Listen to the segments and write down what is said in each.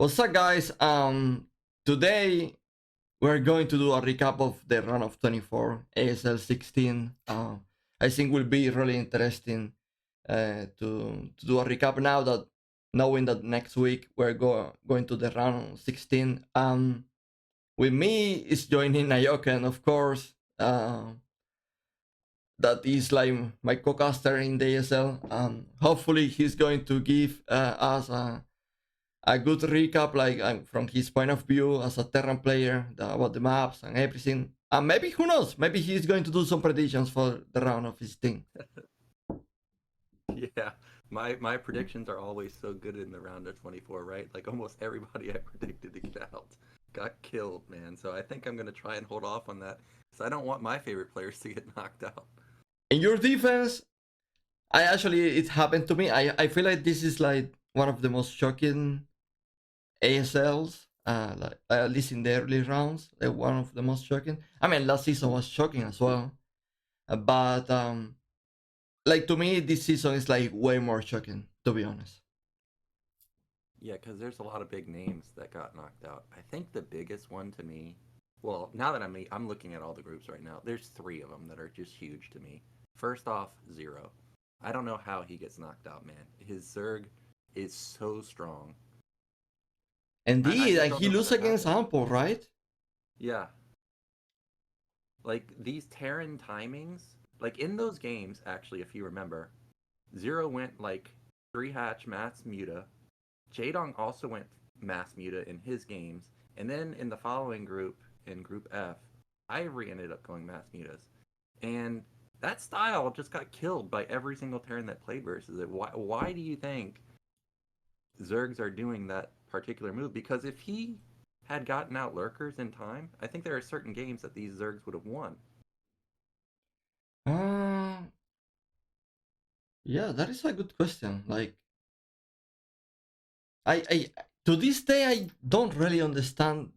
What's up, guys? Today we're going to do a recap of the run of 24 ASL 16. I think will be really interesting to do a recap now that knowing that next week we're going to the run 16. With me is joining Nyoken, of course. That is like my co-caster in the ASL. Hopefully he's going to give us a good recap, like from his point of view as a Terran player, about the maps and everything. And maybe, who knows, maybe he's going to do some predictions for the round of his team. Yeah, my predictions are always so good in the round of 24, right? Like almost everybody I predicted to get out got killed, man. So I think I'm gonna try and hold off on that because I don't want my favorite players to get knocked out. In your defense, it happened to me. I feel like this is like one of the most shocking ASLs, like, at least in the early rounds, one of the most shocking. I mean, last season was shocking as well, but like to me, this season is like way more shocking, to be honest. Yeah, because there's a lot of big names that got knocked out. I think the biggest one to me, well, now that I'm looking at all the groups right now, there's three of them that are just huge to me. First off, Zero. I don't know how he gets knocked out, man. His Zerg is so strong. I Indeed, just and don't he know how lose that against happened. Ample, right? Yeah, like these Terran timings, like in those games, actually, if you remember, Zero went like 3 hatch mass muta. Jadong also went mass muta in his games, and then in the following group, in Group F, Ivory ended up going mass mutas, and that style just got killed by every single Terran that played versus it. Why do you think Zergs are doing that particular move? Because if he had gotten out lurkers in time, I think there are certain games that these Zergs would have won. Uh, yeah, that is a good question. Like, I to this day I don't really understand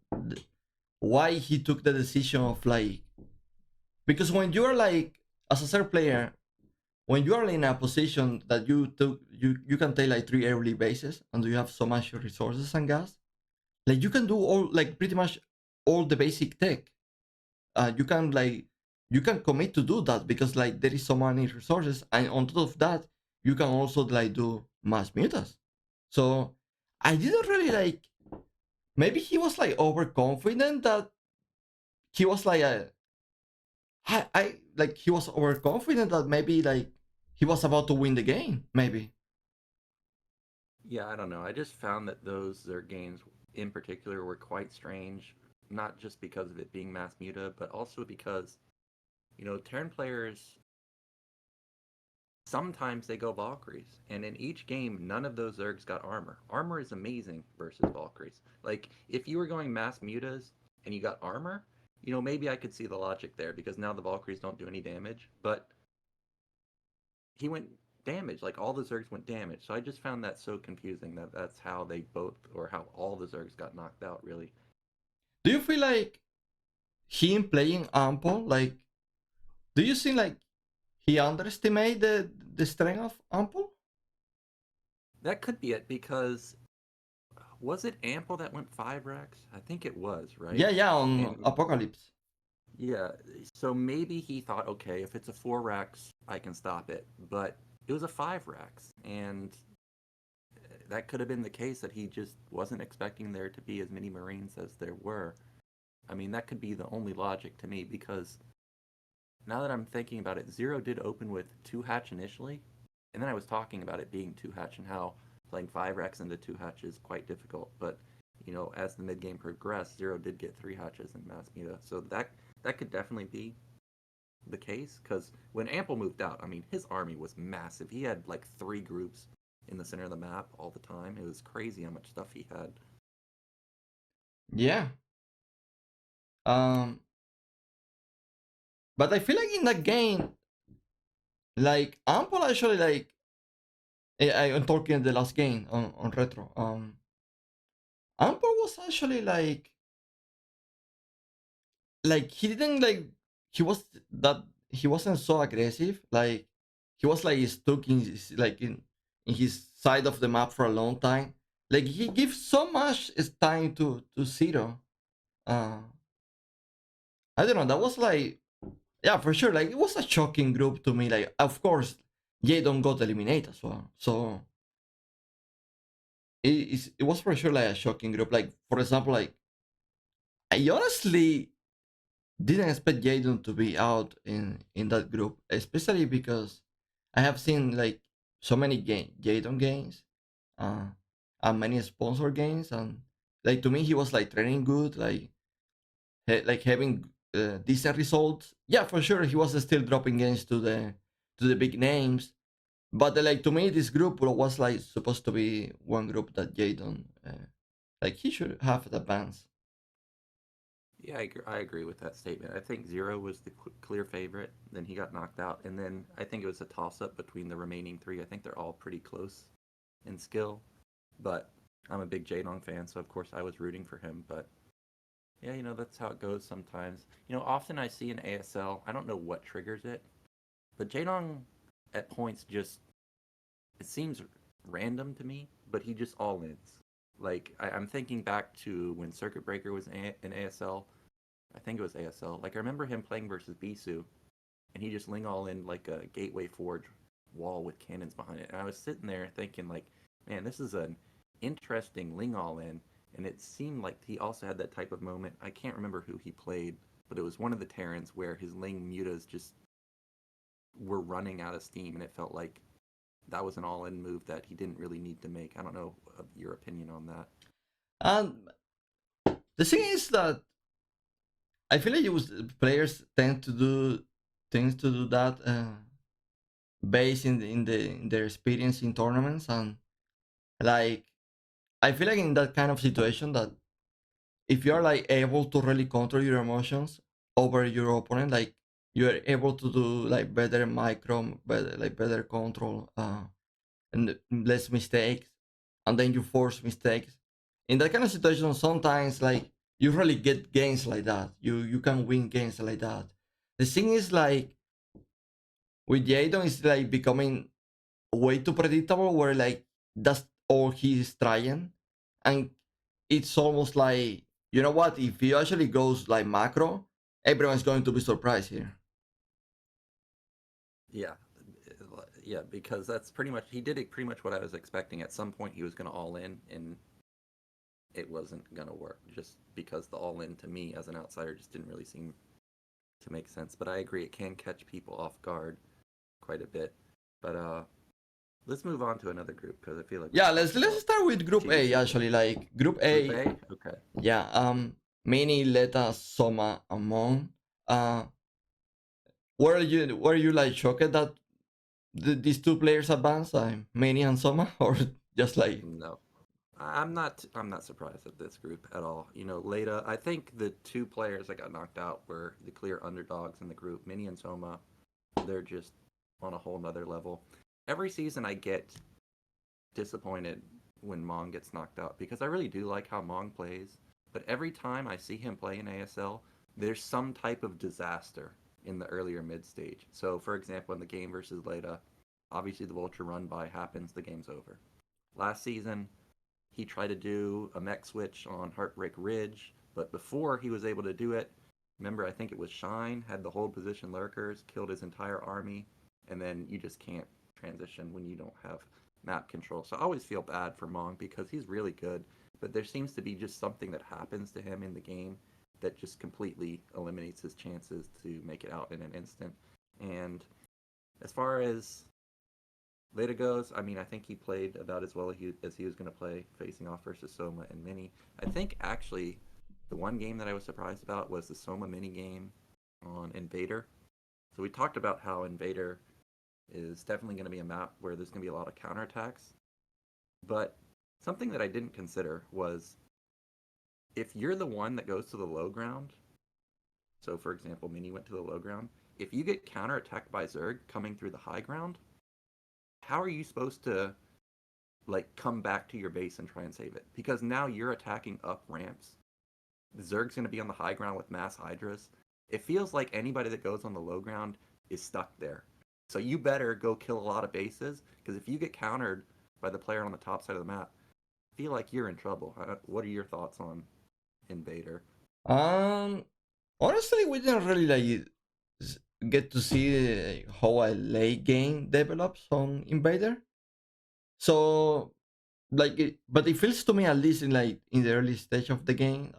why he took the decision of like, because when you're like as a third player, when you are in a position that you can take like 3 early bases and you have so much resources and gas, like you can do all, like pretty much all the basic tech. You can like, you can commit to do that because like there is so many resources, and on top of that you can also like do mass mutas. So I didn't really like, maybe he was like overconfident that he was like I like he was overconfident that maybe like he was about to win the game, maybe. Yeah, I don't know. I just found that those Zerg games in particular were quite strange, not just because of it being mass muta, but also because, Terran players sometimes they go Valkyries, and in each game, none of those Zergs got armor. Armor is amazing versus Valkyries. Like, if you were going mass mutas and you got armor, maybe I could see the logic there because now the Valkyries don't do any damage, but he went damage. Like all the Zergs went damage. So I just found that so confusing that that's how they both, or how all the Zergs got knocked out, really. Do you feel like him playing Ample, like, do you think like he underestimated the strength of Ample? That could be it because was it Ample that went 5 racks? I think it was, right? Yeah, yeah, on And Apocalypse. yeah, so maybe he thought, okay, if it's a 4 racks, I can stop it. But it was a 5 racks, and that could have been the case that he just wasn't expecting there to be as many Marines as there were. I mean, that could be the only logic to me because now that I'm thinking about it, Zero did open with 2 hatch initially, and then I was talking about it being 2 hatch and how playing 5 racks into 2 hatch is quite difficult. But as the mid game progressed, Zero did get 3 hatches in mass meta, so that could definitely be the case. Because when Ample moved out, I mean, his army was massive. He had like 3 groups in the center of the map all the time. It was crazy how much stuff he had. Yeah. Um, but I feel like in that game, like Ample actually like, I'm talking the last game on retro. Ample was actually like he didn't like, he was that he wasn't so aggressive. Like he was like stuck in his, like in his side of the map for a long time. Like he gives so much time to Zero. Uh, I don't know. That was like, yeah, for sure. Like it was a shocking group to me. Like of course, Jadon got eliminated as well. So it was for sure like a shocking group. Like for example, like I honestly didn't expect Jadon to be out in that group, especially because I have seen like so many Jadon games, uh, and many sponsor games, and like to me he was like training good, like like having decent results. Yeah, for sure he was still dropping games to the big names, but like to me this group was like supposed to be one group that Jadon like he should have advanced. Yeah, I agree with that statement. I think Zero was the clear favorite. Then he got knocked out, and then I think it was a toss-up between the remaining three. I think they're all pretty close in skill, but I'm a big Jaedong fan, so of course I was rooting for him. But yeah, that's how it goes sometimes. Often I see in ASL, I don't know what triggers it, but Jaedong at points just it seems random to me, but he just all ins. Like I'm thinking back to when Circuit Breaker was in ASL. I think it was ASL. Like I remember him playing versus Bisu, and he just ling all in like a Gateway Forge wall with cannons behind it. And I was sitting there thinking like, man, this is an interesting ling all in. And it seemed like he also had that type of moment. I can't remember who he played, but it was one of the Terrans where his ling mutas just were running out of steam, and it felt like that was an all-in move that he didn't really need to make. I don't know your opinion on that. And the thing is that I feel like players tend to do things to do that based in their experience in tournaments, and like I feel like in that kind of situation that if you are like able to really control your emotions over your opponent, like you are able to do like better micro, better control, and less mistakes, and then you force mistakes. In that kind of situation, sometimes like you really get games like that. You can win games like that. The thing is like with Jadon is like becoming way too predictable where like that's all he's trying, and it's almost like, you know what, if he actually goes like macro, everyone's going to be surprised here. Yeah, yeah, because that's pretty much he did it pretty much what I was expecting. At some point, he was going to all in, and it wasn't going to work just because the all in to me as an outsider just didn't really seem to make sense. But I agree, it can catch people off guard quite a bit. But let's move on to another group because I feel like we've Yeah, talked let's about start with group A GVC. actually. Like group Group A, A. Okay. yeah, Mini, Leta, Soma, Amon. uh were you like shocked that these two players advanced, Mini and Soma, or just like No, I'm not surprised at this group at all. Leda, I think the two players that got knocked out were the clear underdogs in the group. Mini and Soma, they're just on a whole nother level. Every season I get disappointed when Mong gets knocked out because I really do like how Mong plays, but every time I see him play in ASL, there's some type of disaster in the earlier mid stage. So for example, in the game versus Leda, obviously the Vulture run by happens, the game's over. Last season, he tried to do a mech switch on Heartbreak Ridge, but before he was able to do it, remember, I think it was Shine, had the hold position lurkers, killed his entire army, and then you just can't transition when you don't have map control. So I always feel bad for Mong because he's really good, but there seems to be just something that happens to him in the game that just completely eliminates his chances to make it out in an instant. And as far as Leda goes, I mean, I think he played about as well as he was going to play facing off versus Soma and Mini. I think actually the one game that I was surprised about was the Soma Mini game on Invader. So we talked about how Invader is definitely going to be a map where there's going to be a lot of counterattacks. But something that I didn't consider was if you're the one that goes to the low ground, so for example, Mini went to the low ground, if you get counterattacked by Zerg coming through the high ground, how are you supposed to like come back to your base and try and save it? Because now you're attacking up ramps. Zerg's going to be on the high ground with mass hydras. It feels like anybody that goes on the low ground is stuck there. So you better go kill a lot of bases because if you get countered by the player on the top side of the map, feel like you're in trouble. What are your thoughts on Invader? Um, Honestly, we didn't really like get to see how a late game develops on Invader. So but it feels to me, at least in the early stage of the game,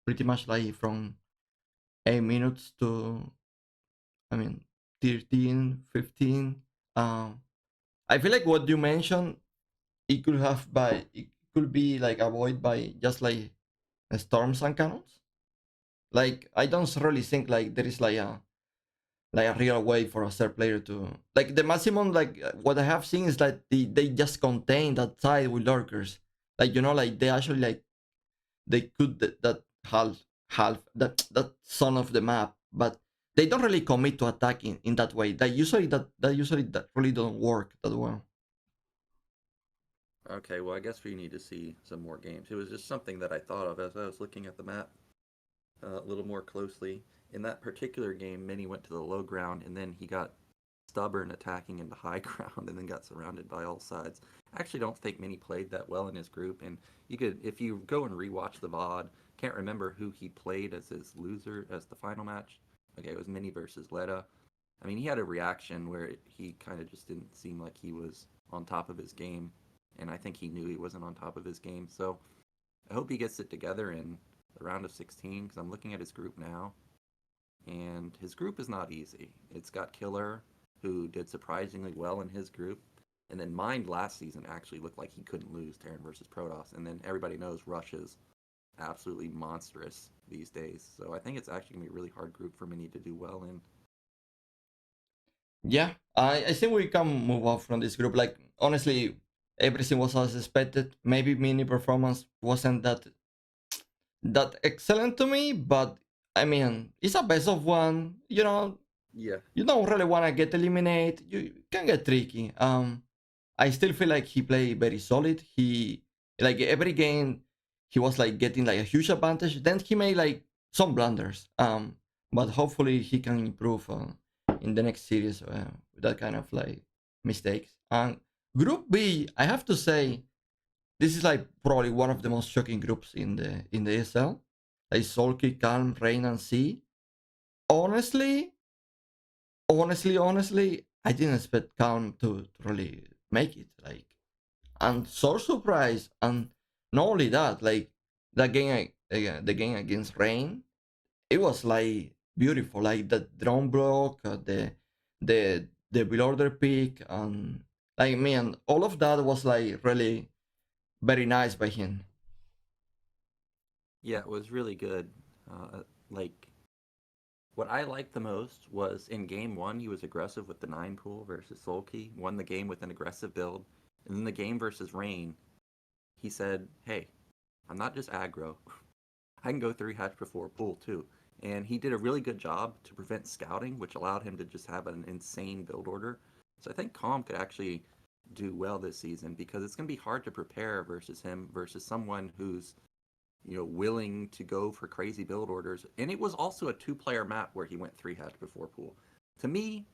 pretty much like from 8 minutes to, I mean, 13, 15. I feel like what you mentioned, it could be like avoided by just like storms and cannons. Like I don't really think like there is like a real way for a third player to, like, the maximum, like what I have seen is like they just contain that side with lurkers. Like, like they actually, like, they could that half that son of the map, but they don't really commit to attacking in that way. That really don't work that well. Okay, well, I guess we need to see some more games. It was just something that I thought of as I was looking at the map a little more closely. In that particular game, Minnie went to the low ground and then he got stubborn attacking into high ground and then got surrounded by all sides. I actually don't think Minnie played that well in his group, and you could, if you go and rewatch the VOD, can't remember who he played as his loser as the final match. Okay, it was Minnie versus Letta. I mean, he had a reaction where he kind of just didn't seem like he was on top of his game, and I think he knew he wasn't on top of his game. So I hope he gets it together in the round of 16 because I'm looking at his group now, and his group is not easy. It's got Killer, who did surprisingly well in his group, and then Mind last season actually looked like he couldn't lose Terran versus Protoss, and then everybody knows Rush is absolutely monstrous these days. So I think it's actually gonna be a really hard group for Mini to do well in. Yeah, I think we can move on from this group. Like, honestly, everything was as expected. Maybe mini performance wasn't that excellent to me, but I mean, it's a best of one. Yeah, You don't really want to get eliminated. You can get tricky. I still feel like he played very solid. He, like, every game he was like getting like a huge advantage. Then he made like some blunders. But hopefully he can improve in the next series with that kind of like mistakes. And Group B, I have to say, this is like probably one of the most shocking groups in the ESL. Like Sulky, Calm, Rain, and Sea. Honestly, honestly, I didn't expect Calm to really make it. Like, I'm so surprised. And not only that, like the game against Rain, it was like beautiful. Like the drone block, the build order pick, and like, man, all of that was like really very nice by him. yeah, it was really good. Like what I liked the most was in game one, he was aggressive with the 9 pool versus Sulky, won the game with an aggressive build. And then the game versus Rain, he said, hey, I'm not just aggro. I can go 3 hatch before pool too. And he did a really good job to prevent scouting, which allowed him to just have an insane build order. So I think Calm could actually do well this season because it's going to be hard to prepare versus him versus someone who's willing to go for crazy build orders. And it was also a 2 player map where he went 3 hatch before pool. To me,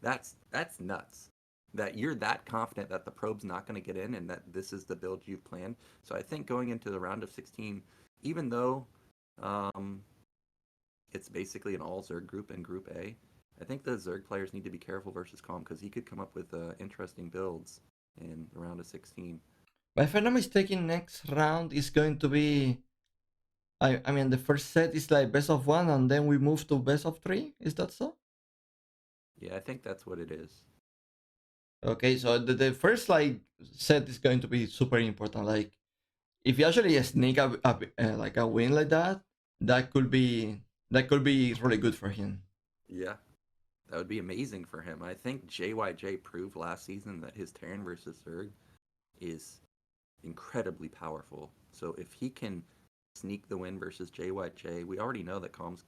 that's nuts. That you're that confident that the probe's not going to get in and that this is the build you've planned. So I think going into the round of 16, even though um, it's basically an all Zerg group in Group A, I think the Zerg players need to be careful versus Calm because he could come up with interesting builds in the round of 16. But if I'm not mistaken, next round is going to be. I mean, the first set is like best of one, and then we move to best of three. Is that so? Yeah, I think that's what it is. Okay, so the first like set is going to be super important. Like, if you actually sneak like a win like that, that could be that could be really good for him. Yeah, that would be amazing for him. I think JYJ proved last season that his Terran versus Zerg is incredibly powerful. So if he can sneak the win versus JYJ, we already know that Calm's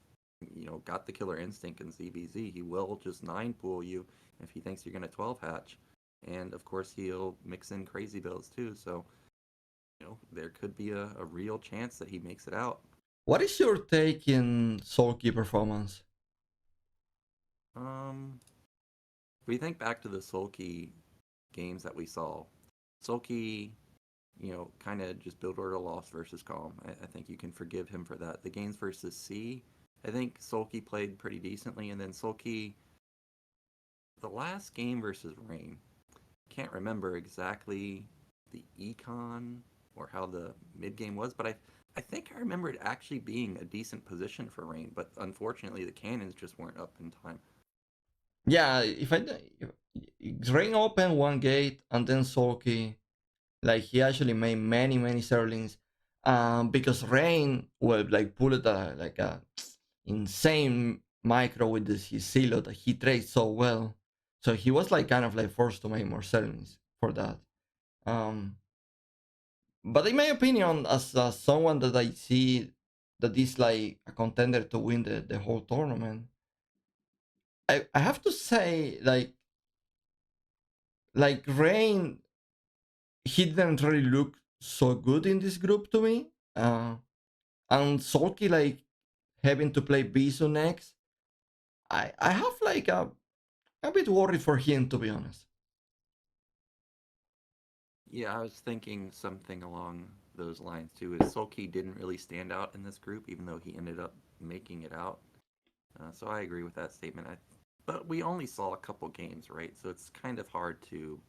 got the killer instinct in ZBZ. He will just 9 pool you if he thinks you're going to 12 hatch. And of course, he'll mix in crazy builds too. So, there could be a real chance that he makes it out. What is your take in Sulky performance? Um, if we think back to the Sulky games that we saw, Sulky kind of just build order loss versus calm. I think you can forgive him for that. The games versus C, I think Sulky played pretty decently, and then Sulky, the last game versus Rain, can't remember exactly the econ or how the mid game was, but I think I remember it actually being a decent position for Rain, but unfortunately the cannons just weren't up in time. Yeah, if Rain opened one gate and then Sulky, like he actually made many serlings, because Rain will like pulled like a insane micro with his silo that he trades so well, so he was like kind of like forced to make more serlings for that. Um, but in my opinion, as someone that I see that is like a contender to win the whole tournament, I have to say like Rain, he didn't really look so good in this group to me. And Sulky like having to play Bisu next, I have like a bit worried for him, to be honest. Yeah, I was thinking something along those lines too. Is Sulky didn't really stand out in this group, even though he ended up making it out. So I agree with that statement. But we only saw a couple games, right? So it's kind of hard to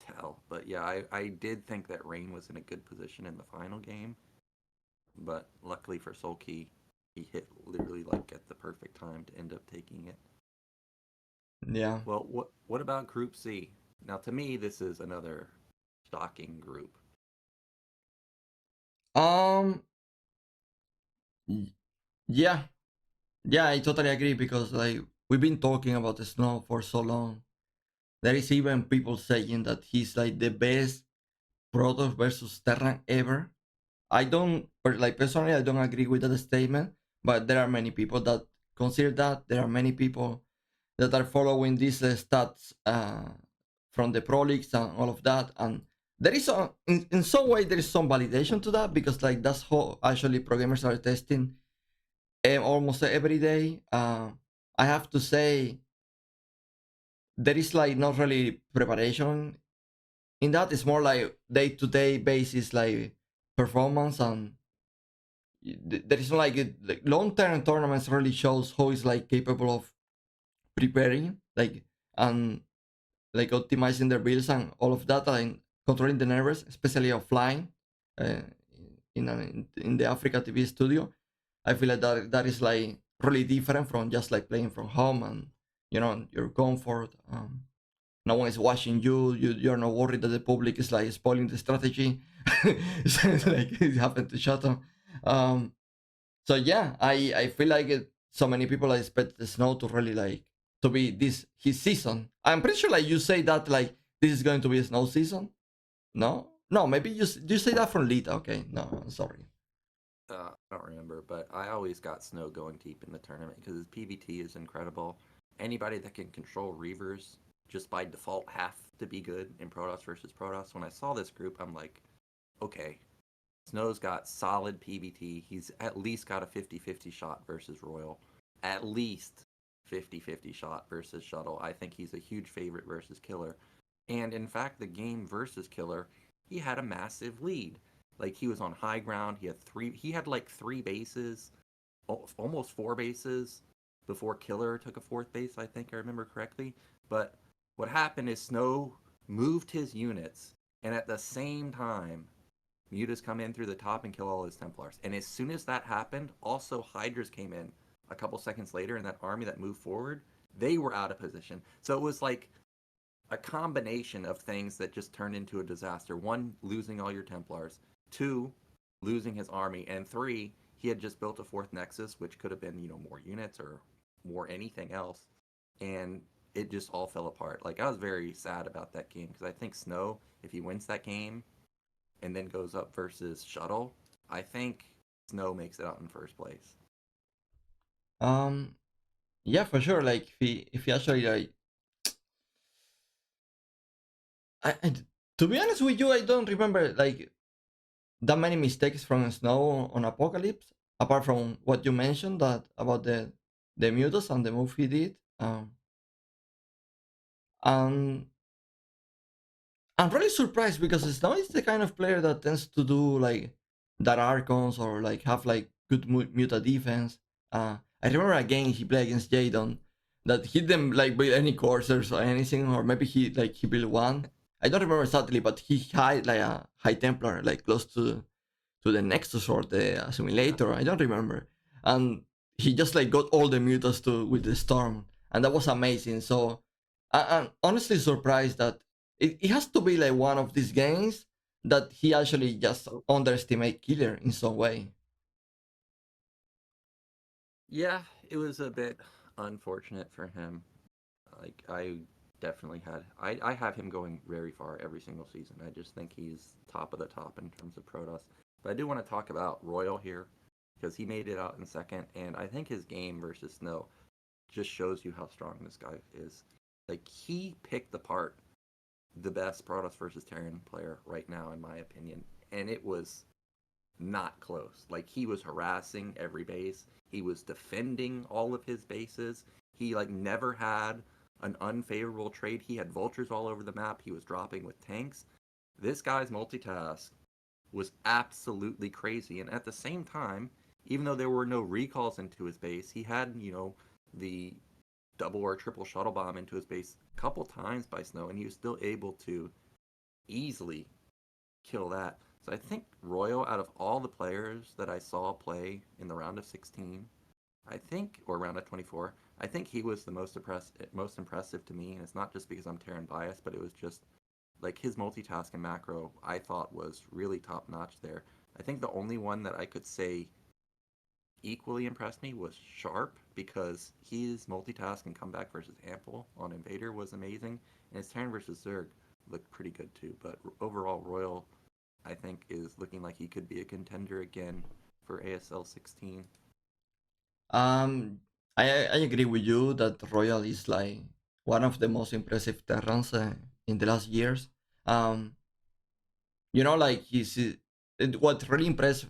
tell. But yeah, I did think that Rain was in a good position in the final game. But luckily for Sulky, he hit literally like at the perfect time to end up taking it. Yeah. Well, what about Group C? Now, to me, this is another shocking group. Um. Yeah. Yeah, I totally agree because like we've been talking about the Snow for so long. There is even people saying that he's like the best Protoss versus Terran ever. I don't like personally. I don't agree with that statement, but there are many people that consider that. There are many people that are following these stats from the pro leagues and all of that, and there is in some way there is some validation to that because like that's how actually programmers are testing almost every day. I have to say there is like not really preparation in that. It's more like day-to-day basis like performance, and there is like long-term tournaments really shows who is like capable of preparing like and like optimizing their builds and all of that, and controlling the nerves, especially offline, uh, in the Africa TV studio. I feel like that is like really different from just like playing from home and your comfort. No one is watching you. You're not worried that the public is like spoiling the strategy. It's like it happened to Shadow. Um, so yeah, I feel like so many people expect the Snow to really like to be this his season. I'm pretty sure like you say that like this is going to be a Snow season. No, maybe you say that from Lita. Okay, no, I'm sorry. I don't remember, but I always got Snow going deep in the tournament because his PVT is incredible. Anybody that can control Reavers just by default have to be good in Protoss versus Protoss. When I saw this group, I'm like, okay, Snow's got solid PVT. He's at least got a 50-50 shot versus Royal. At least 50-50 shot versus Shuttle. I think he's a huge favorite versus Killer. And in fact, the game versus Killer, he had a massive lead. Like he was on high ground. He had like three bases, almost four bases before Killer took a fourth base, I think I remember correctly. But what happened is Snow moved his units, and at the same time, Mutas come in through the top and kill all his Templars. And as soon as that happened, also Hydras came in a couple seconds later, and that army that moved forward, they were out of position. So it was like a combination of things that just turned into a disaster. One, losing all your Templars. Two, losing his army. And three, he had just built a fourth Nexus, which could have been, more units or more anything else. And it just all fell apart. Like, I was very sad about that game because I think Snow, if he wins that game and then goes up versus Shuttle, I think Snow makes it out in first place. Um, yeah, for sure. Like if he actually like, I to be honest with you, I don't remember like that many mistakes from Snow on Apocalypse, apart from what you mentioned that about the Mutas and the move he did. And I'm really surprised because Snow is the kind of player that tends to do like that Archons or like have like good muta defense. I remember a game he played against Jadon that he didn't like build any coursers or anything, or maybe he built one. I don't remember exactly, but he had like a High Templar like close to the Nexus or the Yeah. Assimilator. I don't remember, and he just like got all the mutas to with the Storm, and that was amazing. So I'm honestly surprised that it has to be like one of these games that he actually just underestimate Killer in some way. Yeah, it was a bit unfortunate for him. Like I definitely had I have him going very far every single season. I just think he's top of the top in terms of Protoss. But I do want to talk about Royal here because he made it out in second, and I think his game versus Snow just shows you how strong this guy is. Like he picked apart the best Protoss versus Terran player right now, in my opinion, and it was not close. Like he was harassing every base. He was defending all of his bases. He like never had an unfavorable trade. He had vultures all over the map. He was dropping with tanks. This guy's multitask was absolutely crazy. And at the same time, even though there were no recalls into his base, he had, the double or triple shuttle bomb into his base a couple times by Snow, and he was still able to easily kill that. So I think Royal, out of all the players that I saw play in the round of 16, I think, or round of 24, I think he was the most impressive to me. And it's not just because I'm Terran biased, but it was just like his multitask and macro. I thought was really top notch there. I think the only one that I could say equally impressed me was Sharp because his multitask and comeback versus Ample on Invader was amazing, and his Terran versus Zerg looked pretty good too. But overall, Royal, I think, is looking like he could be a contender again for ASL 16. Um, I agree with you that Royal is like one of the most impressive Terrans in the last years. Um, like what really impressed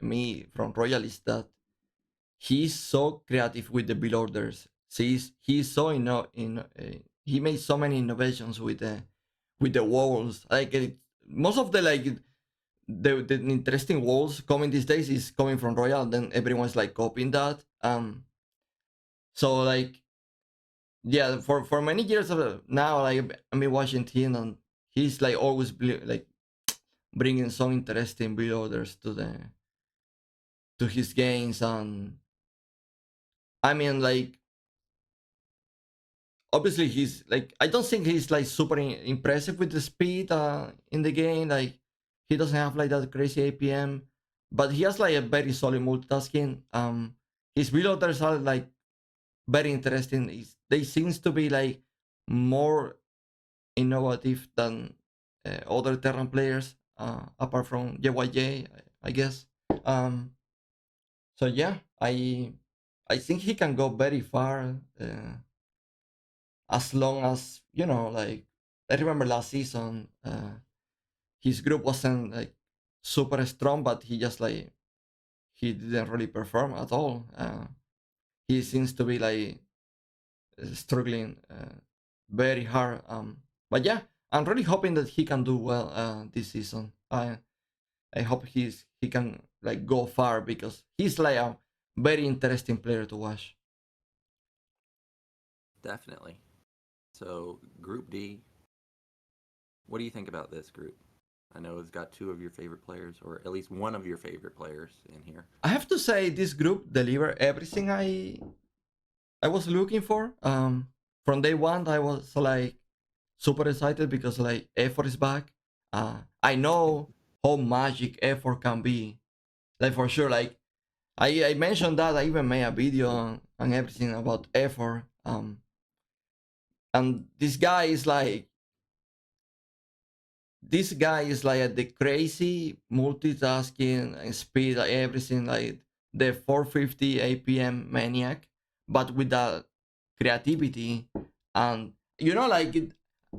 me from Royal is that he's so creative with the build orders. He's so he made so many innovations with the walls. Like most of the like the interesting walls coming these days is coming from Royal. And then everyone's like copying that. So like yeah, for many years now, like I've been watching him, and he's like always like bringing some interesting build orders to his games. And I mean like obviously he's like I don't think he's like super impressive with the speed in the game. Like he doesn't have like that crazy APM, but he has like a very solid multitasking. His reloaders are like very interesting. They seems to be like more innovative than other Terran players, apart from JYJ, I guess. Um, so yeah, I think he can go very far. As long as like I remember last season, his group wasn't like super strong, but he just like he didn't really perform at all. He seems to be like struggling very hard. But yeah, I'm really hoping that he can do well this season. I hope he can like go far because he's like a very interesting player to watch. Definitely. So Group D, what do you think about this group? I know it's got two of your favorite players, or at least one of your favorite players in here. I have to say this group delivered everything I was looking for. From day one, I was like super excited because like effort is back. I know how magic effort can be. Like for sure, like I mentioned that I even made a video and everything about effort. And this guy is like the crazy multitasking and speed, like everything, like the 450 APM maniac, but with that creativity. And like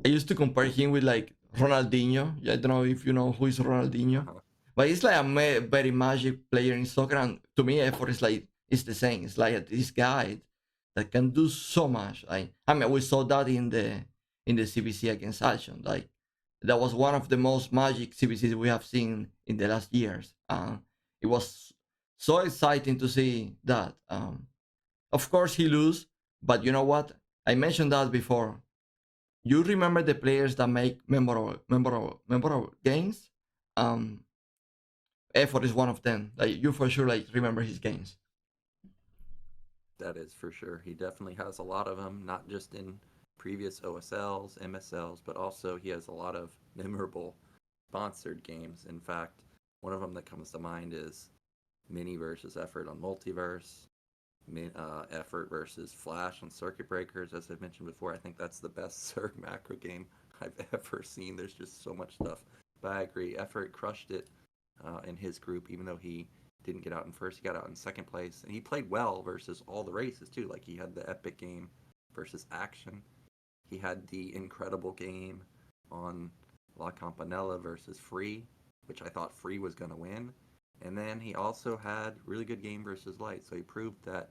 I used to compare him with like Ronaldinho. I don't know if you know who is Ronaldinho, Uh-huh. but he's like a very magic player in soccer. And to me, effort is like it's the same. It's like this guy that can do so much. I mean, we saw that in the CBC against Action. Like that was one of the most magic CBCs we have seen in the last years. It was so exciting to see that. Of course, he lose, but you know what? I mentioned that before. You remember the players that make memorable games? Um, Effort is one of them. Like you for sure, like remember his games. That is for sure. He definitely has a lot of them, not just in previous OSLs, MSLs, but also he has a lot of memorable sponsored games. In fact, one of them that comes to mind is Mini versus Effort on Multiverse, Effort versus Flash on Circuit Breakers. As I've mentioned before, I think that's the best Zerg macro game I've ever seen. There's just so much stuff. But I agree, Effort crushed it in his group, even though he didn't get out in first. He got out in second place, and he played well versus all the races too. Like he had the epic game versus Action. He had the incredible game on La Campanella versus Free, which I thought Free was going to win. And then he also had really good game versus Light. So he proved that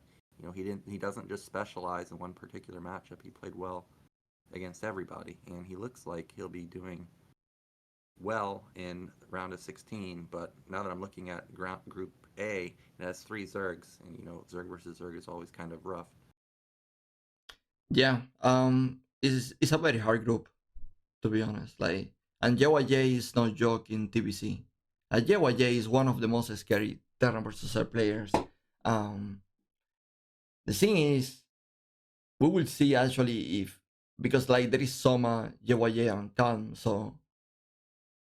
he doesn't just specialize in one particular matchup. He played well against everybody, and he looks like he'll be doing well in round of 16. But now that I'm looking at Group A, it has 3 Zergs, and Zerg versus Zerg is always kind of rough. Yeah, it's a very hard group to be honest. Like, and JYJ is no joke in TBC. JYJ is one of the most scary Terran versus Air players. Um, the thing is, we will see actually if because like there is Soma, JYJ, and Calm. So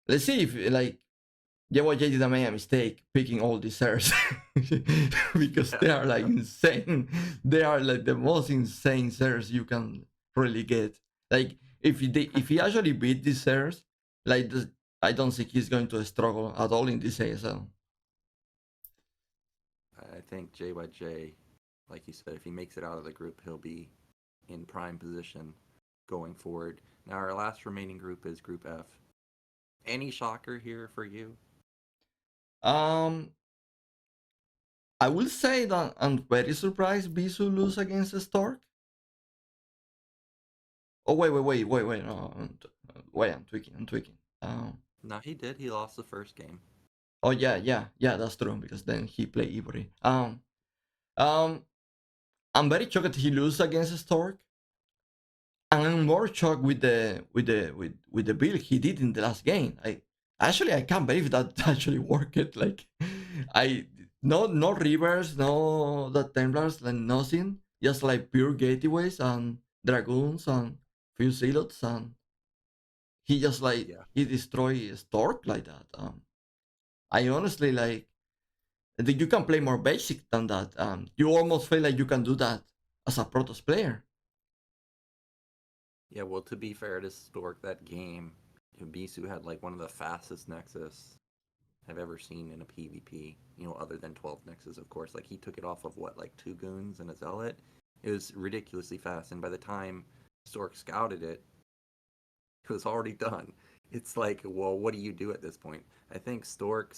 let's see if like JYJ didn't make a mistake picking all these airs because they are like insane. They are like the most insane airs you can really get. Like if he actually beat these airs, like I don't think he's going to struggle at all in this ASL. I think JYJ, like you said, if he makes it out of the group, he'll be in prime position going forward. Now, our last remaining group is Group F. Any shocker here for you? Um, I will say that I'm very surprised Bisu lose against Stark. Oh wait, no, wait, I'm tweaking. No, he did. He lost the first game. Oh yeah, that's true because then he played Ivory. Um, I'm very shocked he lose against Stork, and I'm more shocked with the build he did in the last game. I can't believe that actually worked. Like, I no rivers, no the Templars, like nothing, just like pure gateways and dragoons and few zealots, and he just like Yeah. he destroyed Stork like that. I honestly like think you can play more basic than that. You almost feel like you can do that as a Protoss player. Yeah, well, to be fair to Stork, that game, Bisu had like one of the fastest Nexus I've ever seen in a PvP, other than 12 Nexus, of course. Like, he took it off of what, like 2 Goons and a Zealot? It was ridiculously fast, and by the time Stork scouted it, it was already done. It's like, well, what do you do at this point? I think Stork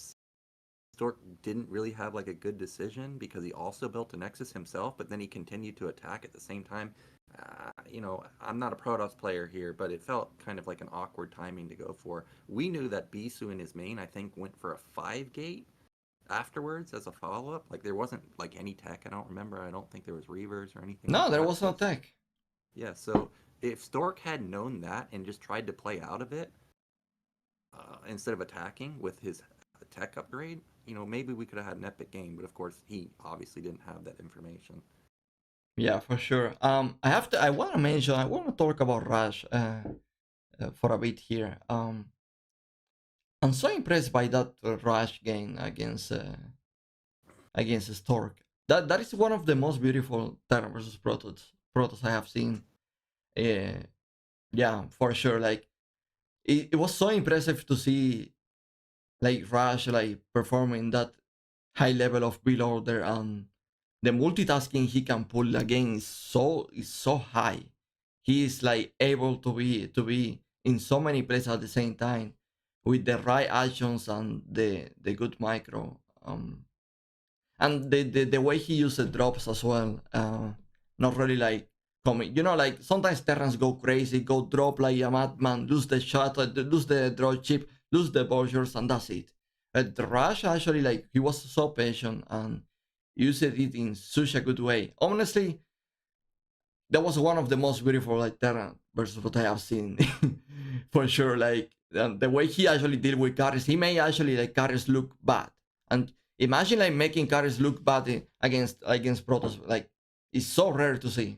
didn't really have like a good decision because he also built a Nexus himself, but then he continued to attack at the same time. I'm not a Protoss player here, but it felt kind of like an awkward timing to go for. We knew that Bisu in his main, I think, went for a 5-gate afterwards as a follow-up. Like there wasn't like any tech. I don't remember. I don't think there was Reavers or anything No, like there that. was no tech. Yeah, so if Stork had known that and just tried to play out of it instead of attacking with his tech upgrade, maybe we could have had an epic game. But of course, he obviously didn't have that information. Yeah, for sure. I want to mention. I want to talk about Rush for a bit here. I'm so impressed by that Rush game against Stork. That is one of the most beautiful Terran versus Protoss I have seen. Uh, yeah, for sure. Like it was so impressive to see like Rush like performing that high level of build order, and the multitasking he can pull again is so high. He is like able to be in so many places at the same time with the right actions and the good micro. And the way he uses drops as well. Not really like coming. You know, like sometimes Terrans go crazy, go drop like a madman, lose the shot, lose the draw chip, lose the vultures, and that's it. The Rush actually, like, he was so patient and used it in such a good way. Honestly, that was one of the most beautiful like Terran versus what I have seen for sure. Like the way he actually deal with carries, he made actually like carries look bad. And imagine like making carries look bad against Protoss. Like it's so rare to see.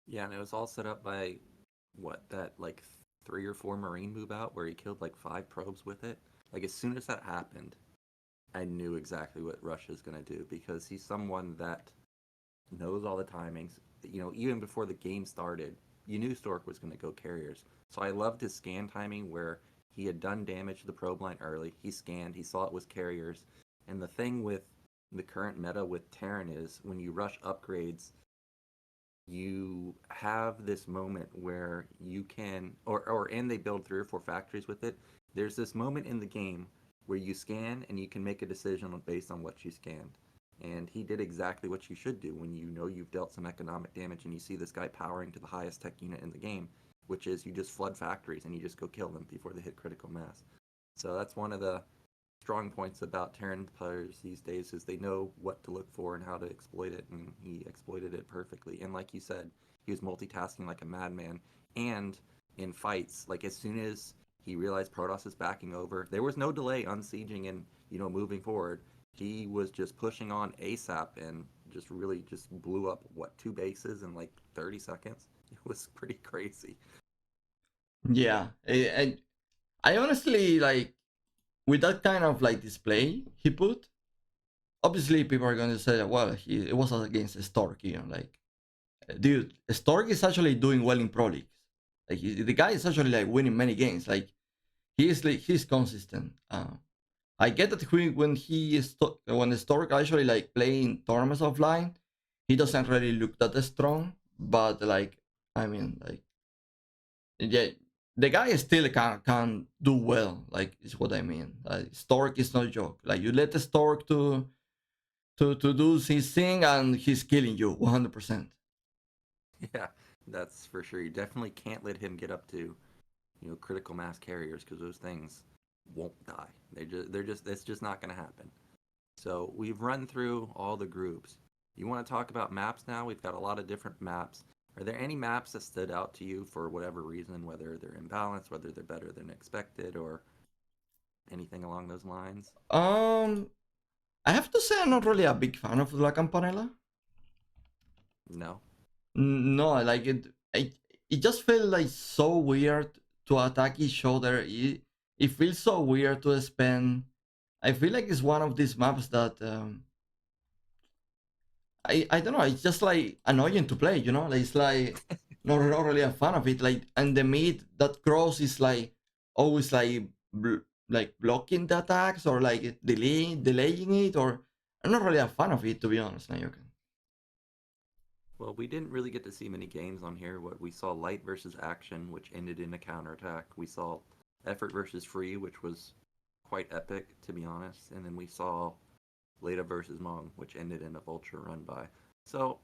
Yeah, and it was all set up by what that like 3 or 4 Marine move out where he killed like 5 probes with it. Like as soon as that happened, I knew exactly what Russia's gonna do because he's someone that knows all the timings. You know, even before the game started, you knew Stork was gonna go carriers. So I loved his scan timing where he had done damage to the probe line early. He scanned, he saw it was carriers. And the thing with the current meta with Terran is when you rush upgrades, you have this moment where you can or and they build 3 or 4 factories with it. There's this moment in the game where you scan and you can make a decision based on what you scanned, and he did exactly what you should do when you know you've dealt some economic damage and you see this guy powering to the highest tech unit in the game, which is you just flood factories and you just go kill them before they hit critical mass. So that's one of the strong points about Terran players these days is they know what to look for and how to exploit it, and he exploited it perfectly. And like you said, he was multitasking like a madman. And in fights, like as soon as he realized Protoss is backing over, there was no delay unsieging and moving forward. He was just pushing on ASAP and just really just blew up 2 bases in like 30 seconds. It was pretty crazy. Yeah, and I honestly like with that kind of like display he put. Obviously, people are going to say, well, it was against Stork, like, dude, Stork is actually doing well in Pro Leagues. Like, the guy is actually like winning many games. Like, he's consistent. I get that when the Stork actually like playing tournaments offline, he doesn't really look that strong. But like, I mean, like, yeah, the guy still can do well. Like, is what I mean. Stork is no joke. Like, you let the Stork to do his thing and he's killing you 100%. Yeah, that's for sure. You definitely can't let him get up to critical mass carriers because those things won't die. They're just it's just not going to happen. So we've run through all the groups. You want to talk about maps now? We've got a lot of different maps. Are there any maps that stood out to you for whatever reason, whether they're imbalanced, whether they're better than expected, or anything along those lines? um I have to say I'm not really a big fan of La Campanella. No. No, like it just felt like so weird to attack each other. It feels so weird to spend. I feel like it's one of these maps that I don't know. It's just like annoying to play. Like, it's like not really a fan of it. Like, and the mid that cross is like always like like blocking the attacks or like delaying it. Or I'm not really a fan of it, to be honest, Nyoken. Well, we didn't really get to see many games on here. What we saw light versus action, which ended in a counterattack. We saw effort versus free, which was quite epic, to be honest. And then we saw Leda versus Mong, which ended in a vulture run by. So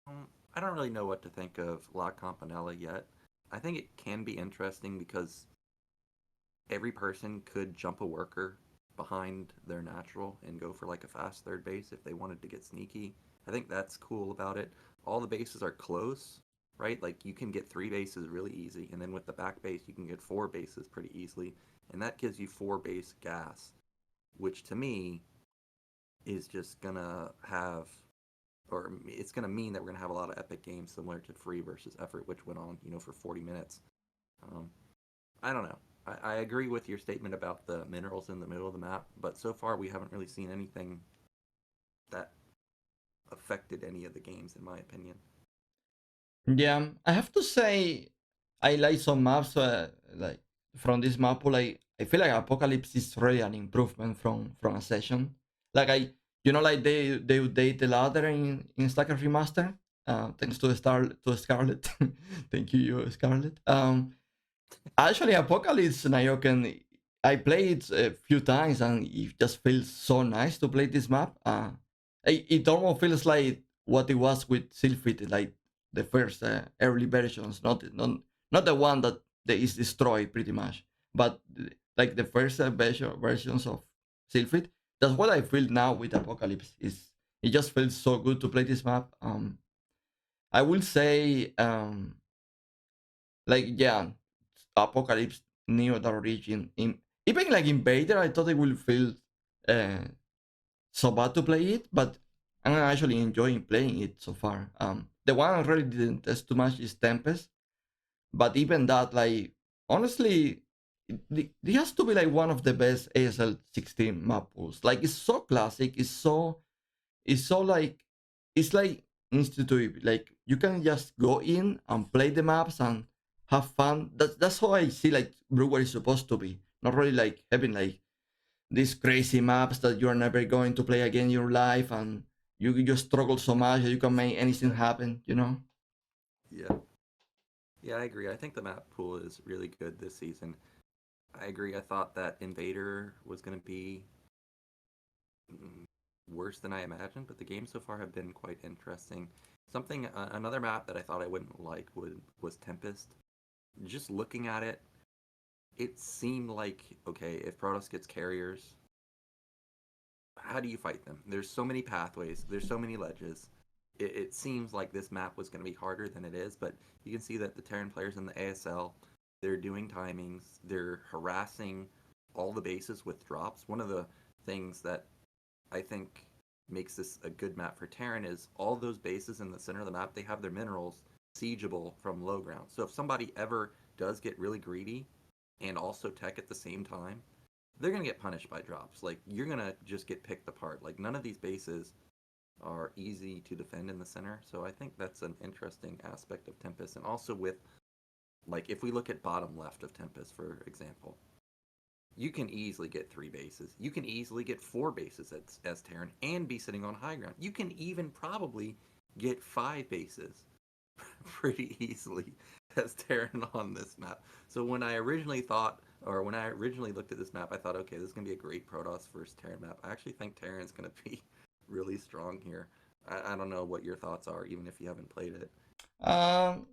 I don't really know what to think of La Campanella yet. I think it can be interesting because every person could jump a worker behind their natural and go for like a fast third base if they wanted to get sneaky. I think that's cool about it. All the bases are close, right? Like you can get 3 bases really easy, and then with the back base you can get 4 bases pretty easily, and that gives you 4 base gas, which to me is just gonna have, or it's gonna mean that we're gonna have a lot of epic games similar to free versus effort, which went on for 40 minutes. Um, I don't know. I agree with your statement about the minerals in the middle of the map, but so far we haven't really seen anything that affected any of the games, in my opinion. Yeah, I have to say, I like some maps like from this map. Like, I feel like Apocalypse is really an improvement from a session. Like, like they update the ladder in Starcraft Remaster. Thanks to Scarlet. Thank you, Scarlet. Actually, Apocalypse Nyoken, I played a few times and it just feels so nice to play this map. It almost feels like what it was with Sylphid, like the first early versions, not the one that is destroyed pretty much, but like the first versions of Silphid. That's what I feel now with Apocalypse. Is it just feels so good to play this map. I will say, like yeah, Apocalypse, Neo the Origin, even like Invader, I thought it would feel uh, so bad to play it, but I'm actually enjoying playing it so far. The one I really didn't test too much is Tempest, but even that, like honestly, it has to be like one of the best ASL 16 map pools. Like it's so classic, it's so like it's like intuitive. Like you can just go in and play the maps and have fun. That's how I see like Brewer is supposed to be. Not really like having like these crazy maps that you're never going to play again in your life, and you just struggle so much that you can make anything happen, you know. Yeah. Yeah, I agree. I think the map pool is really good this season. I agree. I thought that Invader was going to be mm, worse than I imagined, but the games so far have been quite interesting. Another map that I thought I wouldn't like was Tempest. Just looking at it, it seemed like okay, if Protoss gets carriers, how do you fight them? There's so many pathways, there's so many ledges. It seems like this map was going to be harder than it is, but you can see that the Terran players in the ASL, they're doing timings, they're harassing all the bases with drops. One of the things that I think makes this a good map for Terran is all those bases in the center of the map, they have their minerals siegeable from low ground. So if somebody ever does get really greedy and also tech at the same time, they're gonna get punished by drops. Like you're gonna just get picked apart. Like none of these bases are easy to defend in the center. So I think that's an interesting aspect of Tempest. And also with like if we look at bottom left of Tempest, for example, you can easily get 3 bases. You can easily get 4 bases as Terran and be sitting on high ground. You can even probably get 5 bases pretty easily as Terran on this map. So when I originally thought, or when I originally looked at this map, I thought, okay, this is going to be a great Protoss versus Terran map. I actually think Terran's going to be really strong here. I don't know what your thoughts are, even if you haven't played it. Um,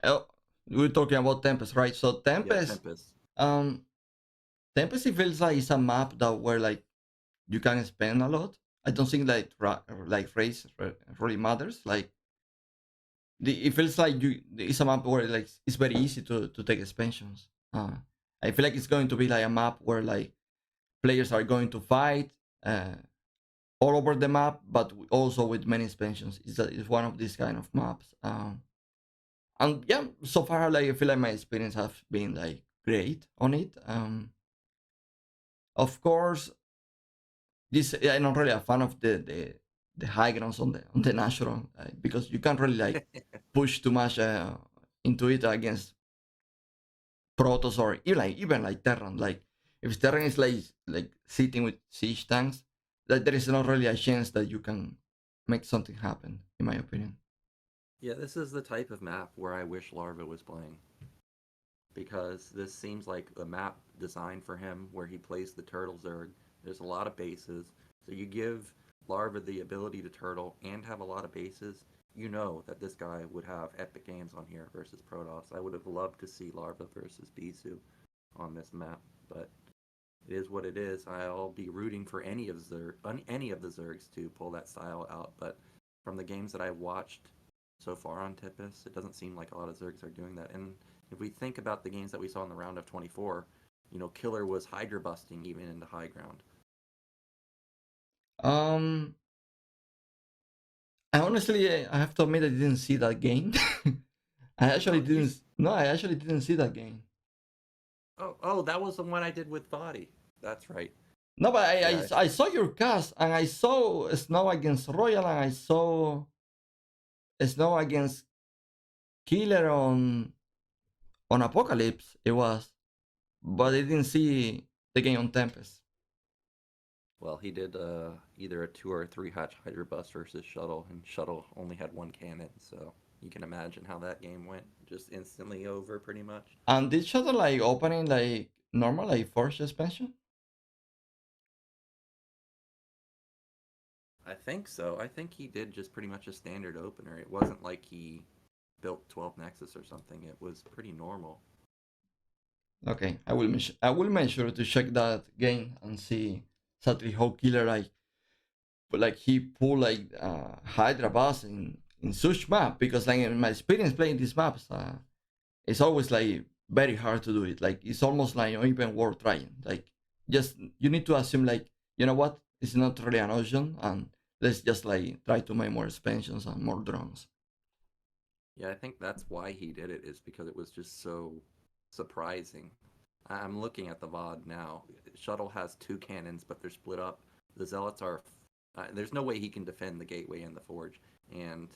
oh, we're talking about Tempest, right? So Yeah, Tempest, Tempest. um, Tempest it feels like it's a map that where like you can spend a lot. I don't think like like race really matters. Like it feels like it's a map where like it's very easy to take expansions. I feel like it's going to be like a map where like players are going to fight uh, all over the map, but also with many expansions. It's one of these kind of maps. And yeah, so far like I feel like my experience has been like great on it. Of course, this I'm not really a fan of the high grounds on the natural because you can't really like push too much into it against Protoss or even like Terran. Like if Terran is like sitting with siege tanks, that there is not really a chance that you can make something happen, in my opinion. Yeah, this is the type of map where I wish Larva was playing. Because this seems like a map designed for him where he plays the turtle Zerg. There's a lot of bases. So you give Larva the ability to turtle and have a lot of bases, you know that this guy would have epic games on here versus Protoss. I would have loved to see Larva versus Bisu on this map, but it is what it is. I'll be rooting for any of the Zergs to pull that style out, but from the games that I watched so far on Tempest, it doesn't seem like a lot of Zergs are doing that. And if we think about the games that we saw in the round of 24, Killer was Hydra busting even into high ground. Um, I honestly I have to admit I didn't see that game. I actually Oh, you. didn't. No, I actually didn't see that game. Oh, that was the one I did with Body. That's right. No, but Yeah. I saw your cast and I saw Snow against Royal and I saw Snow against Killer on Apocalypse. It was, but I Yeah. didn't see the game on Tempest. Well, he did either a 2 or 3 hatch Hydra bust versus Shuttle, and Shuttle only had one cannon, so you can imagine how that game went. Just instantly over, pretty much. And did Shadow like opening like normal, like, force expansion? I think so. I think he did just pretty much a standard opener. It wasn't like he built 12 Nexus or something. It was pretty normal. Okay, I will make sure to check that game and see exactly how killer like he pulled like Hydra boss in such map, because like in my experience playing these maps, it's always like very hard to do it. Like it's almost like not even worth trying. Like just you need to assume like, you know what, it's not really an option, and let's just like try to make more expansions and more drones. Yeah, I think that's why he did it, is because it was just so surprising. I'm looking at the VOD now. Shuttle has two cannons, but they're split up. The Zealots are. There's no way he can defend the gateway and the forge, and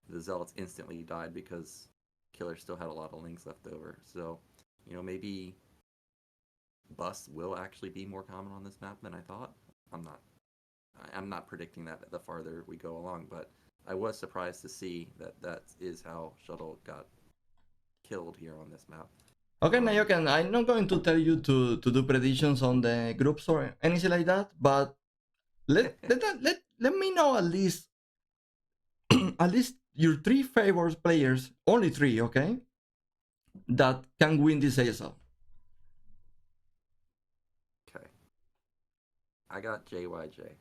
the Zealots instantly died because Killer still had a lot of links left over. So, maybe busts will actually be more common on this map than I thought. I'm not. I'm not predicting that the farther we go along, but I was surprised to see that that is how Shuttle got killed here on this map. Okay, Um, Nyoken, I'm not going to tell you to do predictions on the groups or anything like that, but let me know at least at least your three favorite players, only three, okay, that can win this ASL. okay, I got JYJ.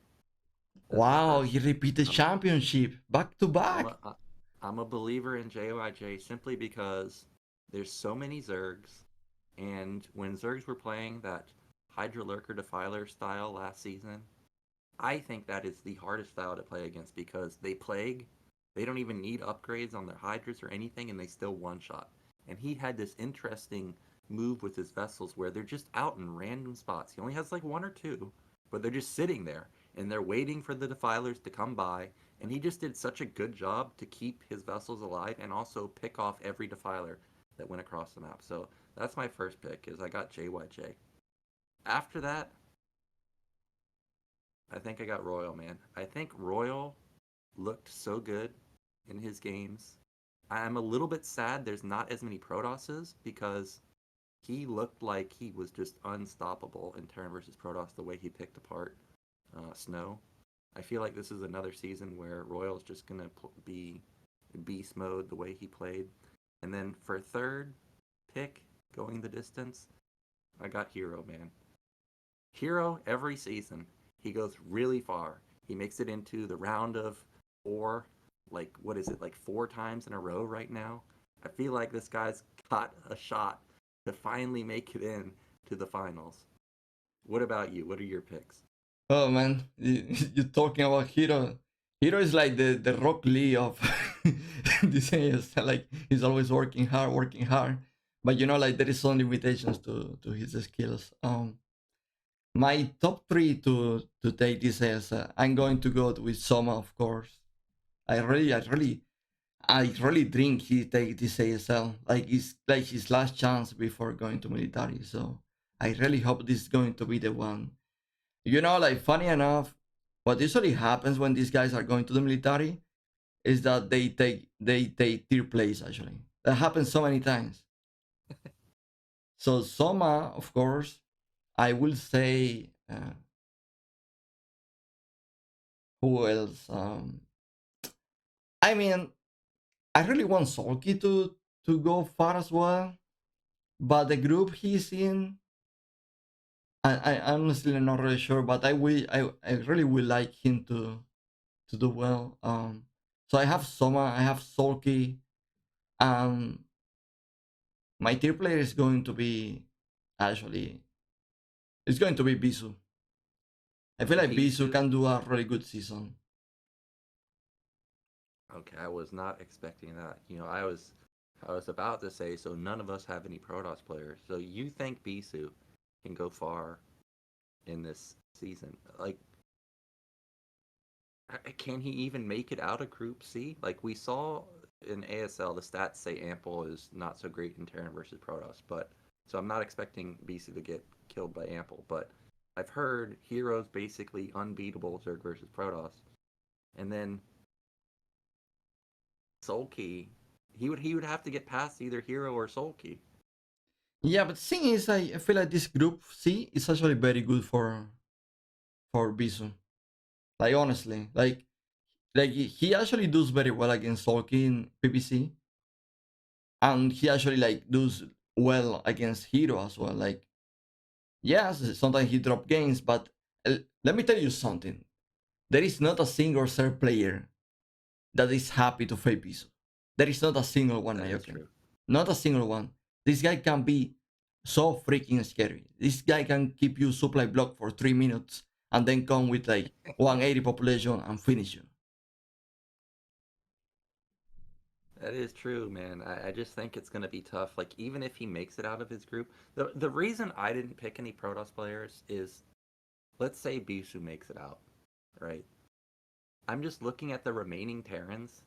That's the Wow, first he pick. repeated I'm championship back to I'm back. I'm a believer in JYJ simply because there's so many Zergs, and when Zergs were playing that Hydra Lurker Defiler style last season, I think that is the hardest style to play against because they plague. They don't even need upgrades on their Hydras or anything, and they still one shot. And he had this interesting move with his vessels where they're just out in random spots. He only has like one or two, but they're just sitting there and they're waiting for the defilers to come by. And he just did such a good job to keep his vessels alive and also pick off every defiler that went across the map. So that's my first pick. Is I got JYJ. After that, I think I got Royal, man. I think Royal looked so good in his games. I'm a little bit sad there's not as many Protosses because he looked like he was just unstoppable in Terran versus Protoss the way he picked apart Snow. I feel like this is another season where Royal's just going to be beast mode the way he played. And then for third pick, going the distance, I got Hero, man. Hero every season. He goes really far. He makes it into the round of four, like what is it, like four times in a row right now. I feel like this guy's got a shot to finally make it in to the finals. What about you? What are your picks? Oh man, you're talking about Hero. Hero is like the Rock Lee of this is like he's always working hard. But you know, like there is some limitations to his skills. My top three to take this as I'm going to go with Soma, of course. I really think he take this ASL like it's like his last chance before going to military. So I really hope this is going to be the one. You know, like funny enough, what usually happens when these guys are going to the military is that they take third place actually. That happens so many times. So Soma, of course, I will say who else? I mean, I really want Solky to go far as well, but the group he's in, I honestly not really sure, but I really would like him to do well. So I have Soma, I have Solky, and my tier player is going to be actually it's going to be Bisu. I feel like Bisu Bisu. can do a really good season. Okay, I was not expecting that. I was about to say so none of us have any Protoss players. So you think Bisu can go far in this season? Like, can he even make it out of Group C? Like we saw in ASL, the stats say Ample is not so great in Terran versus Protoss, but so I'm not expecting BC to get killed by Ample, but I've heard Heroes basically unbeatable Zerg versus Protoss, and then Sulky, he would have to get past either Hero or Sulky. Yeah, but the thing is, I feel like this group C is actually very good for Bisu. Like honestly, like he actually does very well against Tolkien PPC, and he actually like does well against Hero as well. Like yes, sometimes he drop games, but let me tell you something. There is not a single Zerg player that is happy to face Bisu. There is not a single one, That is Nyoken. true. Not a single one. This guy can be so freaking scary. This guy can keep you supply block for 3 minutes and then come with like 180 population and finish you. That is true, man. I just think it's going to be tough. Like, even if he makes it out of his group, the reason I didn't pick any Protoss players is, let's say Bisu makes it out, right? I'm just looking at the remaining Terrans,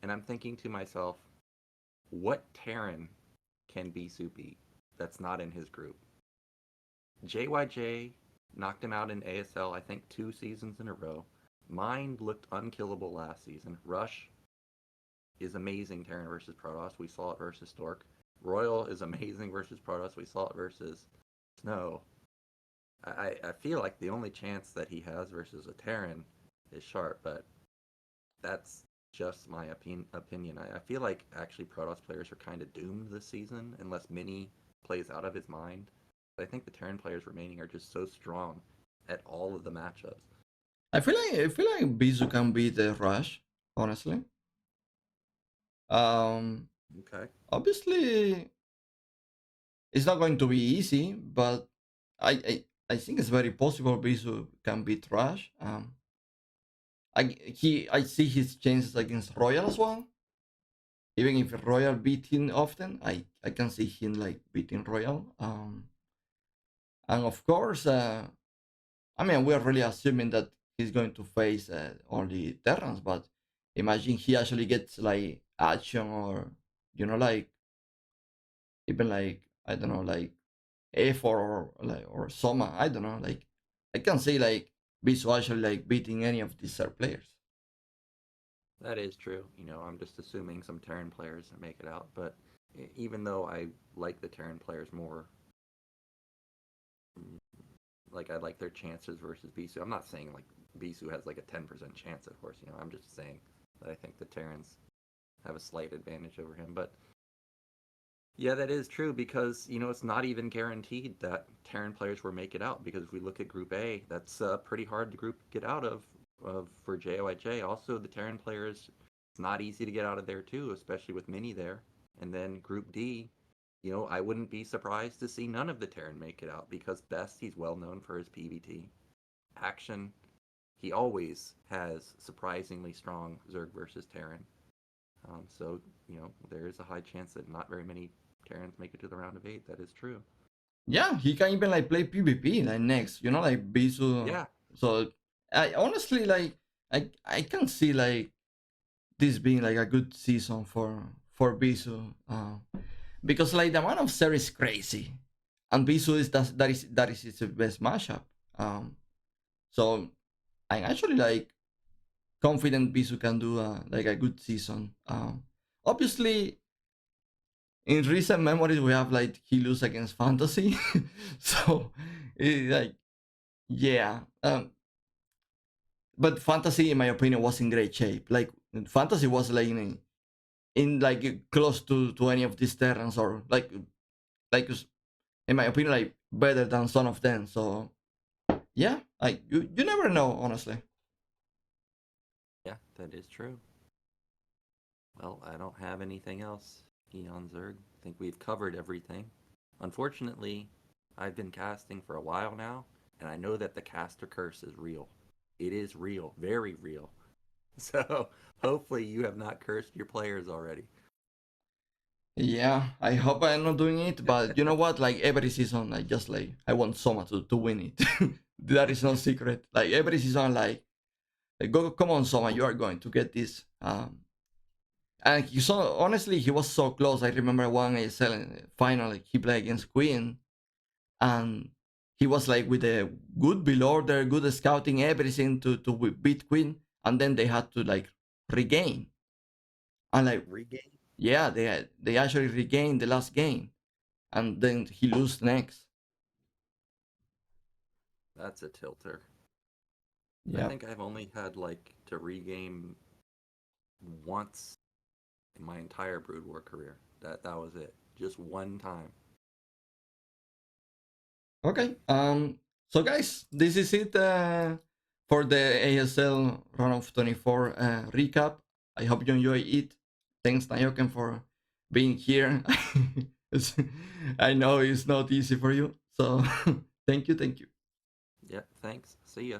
and I'm thinking to myself, what Terran can Bisu beat that's not in his group? JYJ knocked him out in ASL, I think, 2 seasons in a row. Mind looked unkillable last season. Rush is amazing Terran versus Protoss. We saw it versus Stork. Royal is amazing versus Protoss. We saw it versus Snow. I feel like the only chance that he has versus a Terran is Sharp, but that's just my opinion. I feel like actually Protoss players are kind of doomed this season unless Mini plays out of his mind. But I think the Terran players remaining are just so strong at all of the matchups. I feel like Bisu can beat the Rush, honestly. Um Okay. Obviously it's not going to be easy, but I think it's very possible Bisu can beat Rush. I see his chances against Royal as well. Even if Royal beat him often, I can see him like beating Royal. And of course, I mean we're really assuming that he's going to face only Terrans, but imagine he actually gets like action or like even like I don't know like A4 or Soma. I don't know like I can say like Bisu actually like beating any of these players. That is true. I'm just assuming some Terran players make it out, but even though I like the Terran players more, mm, like I like their chances versus Bisu. I'm not saying like Bisu has like a 10% chance, of course. I'm just saying that I think the Terrans have a slight advantage over him. But yeah, that is true because it's not even guaranteed that Terran players will make it out. Because if we look at Group A, that's a pretty hard group to get out of for JOIJ. Also, the Terran players, it's not easy to get out of there too, especially with Mini there. And then Group D, I wouldn't be surprised to see none of the Terran make it out because Best, he's well known for his PvT. Action, he always has surprisingly strong Zerg versus Terran. So, there is a high chance that not very many Terrans make it to the round of 8. That is true. Yeah, he can even like play PvP like next, like Bisu. Yeah, So I honestly like I can see like this being like a good season for Bisu. Because like the amount of series is crazy. And Bisu is that is his best matchup. So I'm actually like confident Bisu can do like a good season. Obviously in recent memories we have like he lose against Fantasy. So like yeah. But Fantasy in my opinion was in great shape. Like Fantasy was like in like close to any of these Terrans or like in my opinion like better than some of them. So yeah, like you never know honestly. yeah, that is true. Well, I don't have anything else, Eonzerg. I think we've covered everything. Unfortunately, I've been casting for a while now, and I know that the caster curse is real. It is real, very real. So hopefully you have not cursed your players already. Yeah, I hope I'm not doing it, but you know what? Like every season, I just like I want Soma to win it. That is no secret. Like every season, like go come on Soma, you are going to get this. And he saw honestly he was so close. I remember one ASL final like, he played against Queen, and he was like with a good build order, good scouting, everything to beat Queen, and then they had to like regain. And like Regain? yeah, they actually regained the last game, and then he lose next. That's a tilter. I Yeah. think I've only had like to regame once in my entire Brood War career. That was it. Just one time. Okay. So guys, this is it for the ASL Run of 24 recap. I hope you enjoy it. Thanks, Nyoken, for being here. I know it's not easy for you, so thank you, thank you. Yep, thanks. See ya.